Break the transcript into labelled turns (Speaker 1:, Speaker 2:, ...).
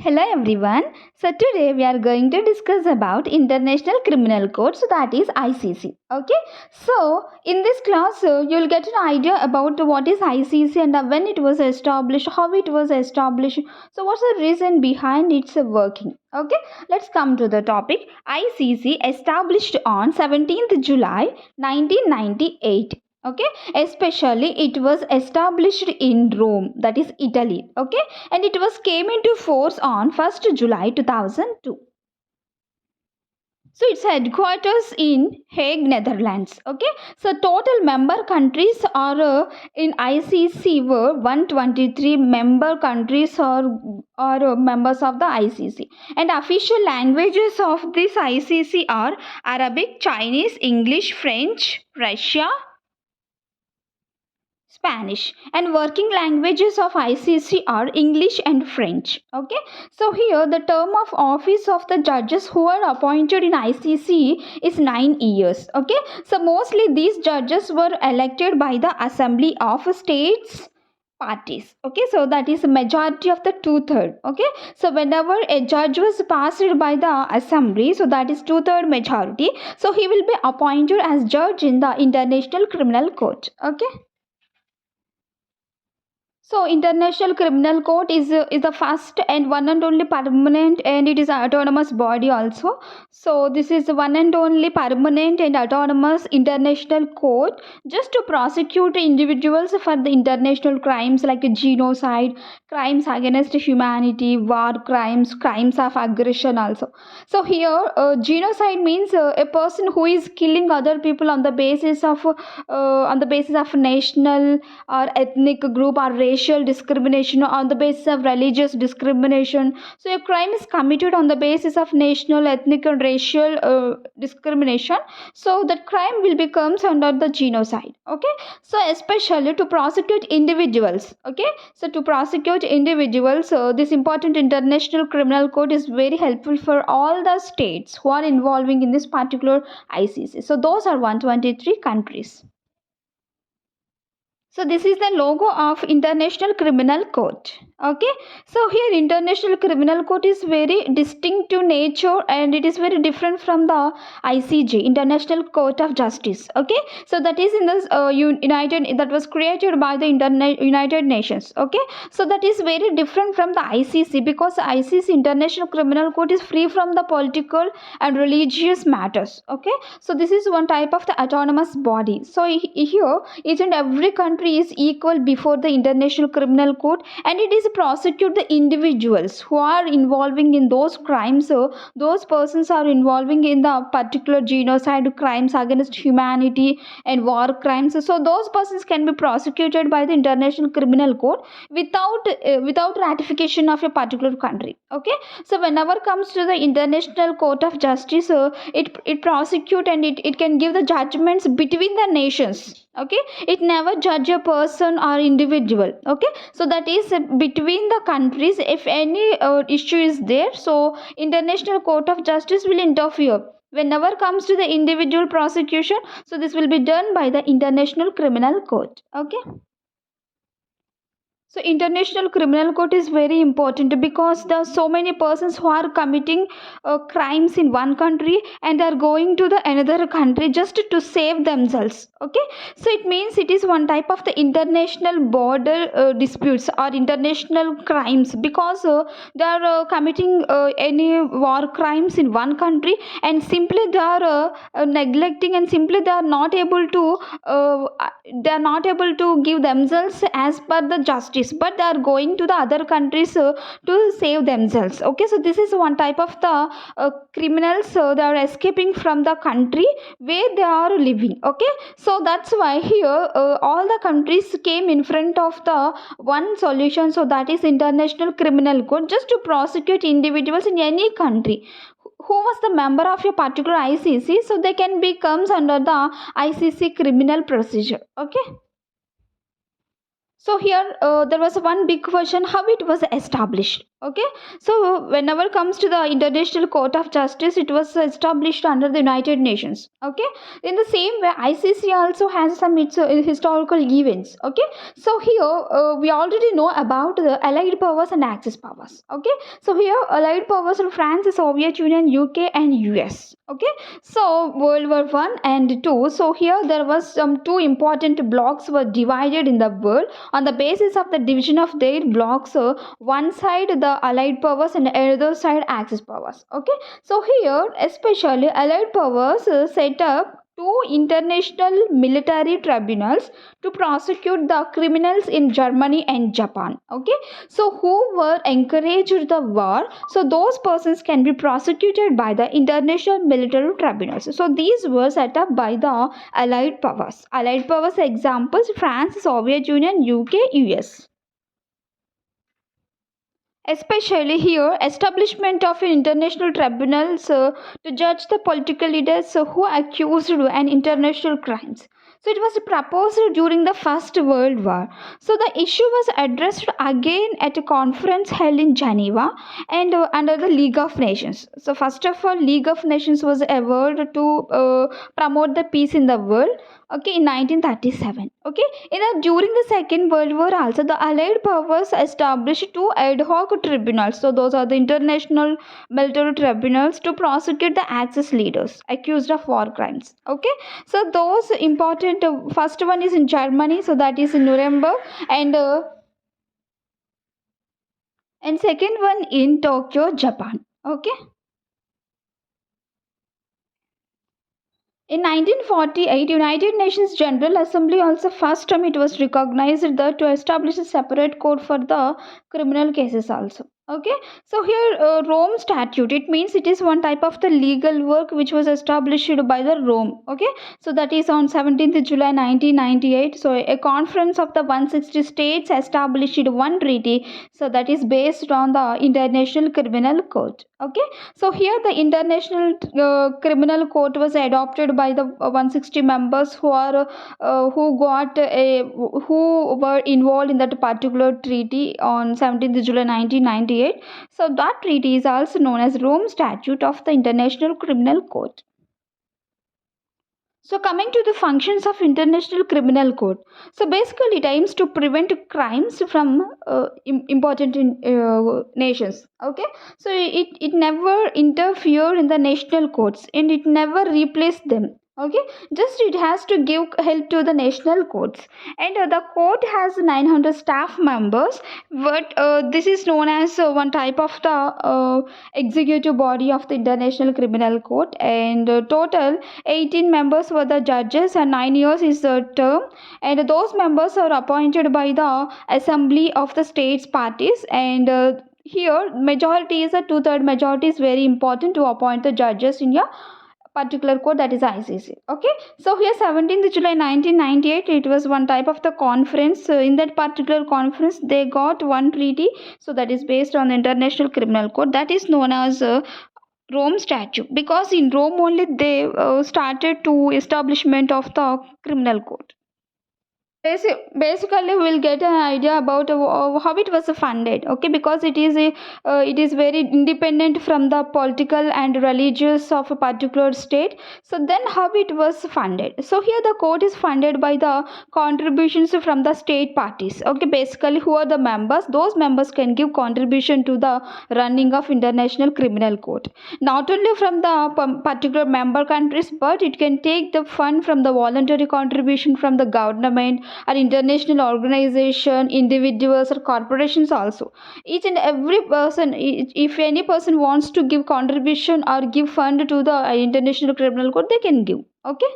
Speaker 1: Hello everyone. So today we are going to discuss about International Criminal Court, so that is ICC. Okay. So in this class you'll get an idea about what is ICC and when it was established, how it was established. So what's the reason behind its working? Okay. Let's come to the topic. ICC established on 17th July 1998. Okay, especially it was established in Rome, that is Italy. Okay, and it was came into force on 1st July 2002. So its headquarters in Hague, Netherlands. Okay, so total member countries are in ICC were 123 member countries or members of the ICC, and official languages of this ICC are Arabic, Chinese, English, French, Russia, Spanish, and working languages of ICC are English and French. Okay, so here the term of office of the judges who are appointed in ICC is 9 years. Okay, so mostly these judges were elected by the Assembly of States parties. Okay, so that is a majority of the two-third. Okay, so whenever a judge was passed by the assembly, so that is two-third majority, so he will be appointed as judge in the International Criminal Court. Okay. So International Criminal Court is the first and one and only permanent, and it is an autonomous body also. So this is one and only permanent and autonomous international court just to prosecute individuals for the international crimes like genocide, crimes against humanity, war crimes, crimes of aggression also. So here genocide means a person who is killing other people on the basis of national or ethnic group or racial discrimination, on the basis of religious discrimination. So a crime is committed on the basis of national, ethnic and racial discrimination, so that crime will becomes under the genocide. Okay, so especially to prosecute individuals. Okay, so to prosecute individuals, this important international criminal court is very helpful for all the states who are involving in this particular ICC. So those are 123 countries. So this is the logo of International Criminal Court. Okay, so here International Criminal Court is very distinctive nature, and it is very different from the ICJ, International Court of Justice. Okay, so that is in the United, that was created by the United Nations. Okay, so that is very different from the ICC, because ICC, International Criminal Court, is free from the political and religious matters. Okay, so this is one type of the autonomous body. So here each and every country is equal before the International Criminal Court, and it is prosecute the individuals who are involving in those crimes. So those persons are involving in the particular genocide, crimes against humanity and war crimes. So those persons can be prosecuted by the International Criminal Court without ratification of a particular country. Okay, so whenever comes to the International Court of Justice, it prosecute, and it can give the judgments between the nations. Okay, it never judge a person or individual. Okay, so that is between the countries. If any issue is there, so International Court of Justice will interfere. Whenever comes to the individual prosecution, so this will be done by the International Criminal Court. Okay. So International Criminal Court is very important because there are so many persons who are committing crimes in one country, and they are going to the another country just to save themselves. Okay, so it means it is one type of the international border disputes or international crimes, because they are committing any war crimes in one country, and simply they are neglecting, and simply uh, they are not able to give themselves as per the justice, but they are going to the other countries to save themselves. Okay, so this is one type of the criminals. They are escaping from the country where they are living. Okay, so that's why here all the countries came in front of the one solution, so that is International Criminal Court, just to prosecute individuals in any country who was the member of a particular ICC, so they can becomes under the ICC criminal procedure. Okay, So here there was one big question how it was established. Okay, so whenever comes to the International Court of Justice, it was established under the United Nations. Okay, in the same way ICC also has some its historical events. Okay, so here we already know about the allied powers and axis powers. Okay, so here allied powers are France, Soviet Union, UK and US. Okay, so World War One and Two. So here there was some two important blocks were divided in the world on the basis of the division of their blocks. One side the allied powers and other side axis powers. Okay, so here especially allied powers set up two international military tribunals to prosecute the criminals in Germany and Japan. Okay, so who were encouraged the war, so those persons can be prosecuted by the international military tribunals. So these were set up by the allied powers examples France, Soviet Union, UK, US. Especially here establishment of an international tribunals to judge the political leaders who accused an international crimes. So it was proposed during the First World War. So the issue was addressed again at a conference held in Geneva and under the League of Nations. So first of all, League of Nations was evolved to promote the peace in the world. Okay, in 1937. Okay, during the Second World War also the Allied powers established two ad hoc tribunals. So those are the international military tribunals to prosecute the Axis leaders accused of war crimes. Okay, so those important first one is in Germany, so that is in Nuremberg, and second one in Tokyo, Japan. Okay. In 1948, United Nations General Assembly also first time it was recognized that to establish a separate court for the criminal cases also. Okay, so here Rome Statute, it means it is one type of the legal work which was established by the Rome. Okay, so that is on 17th July 1998. So a conference of the 160 states established one treaty. So that is based on the International Criminal Court. Okay, so here the International Criminal Court was adopted by the 160 members who are who were involved in that particular treaty on 17th July 1998. So that treaty is also known as Rome Statute of the International Criminal Court. So coming to the functions of International Criminal Court. So basically it aims to prevent crimes from important nations. Okay. So it never interfere in the national courts and it never replace them. Okay, just it has to give help to the national courts, and the court has 900 staff members, but this is known as one type of the executive body of the International Criminal Court, and total 18 members were the judges and 9 years is the term, and those members are appointed by the assembly of the states parties, and here majority is a two-third majority is very important to appoint the judges in your particular court, that is ICC. Okay, so here 17th July 1998 it was one type of the conference. In that particular conference they got one treaty, so that is based on the International Criminal Court, that is known as Rome Statute, because in Rome only they started to establishment of the criminal court. Basically we'll get an idea about how it was funded. Okay, because it is very independent from the political and religious of a particular state. So then how it was funded, so here the court is funded by the contributions from the state parties. Okay, basically who are the members, those members can give contribution to the running of International Criminal Court, not only from the particular member countries, but it can take the fund from the voluntary contribution from the government or international organization, individuals or corporations also. Each and every person, if any person wants to give contribution or give fund to the International Criminal Court, they can give. Okay.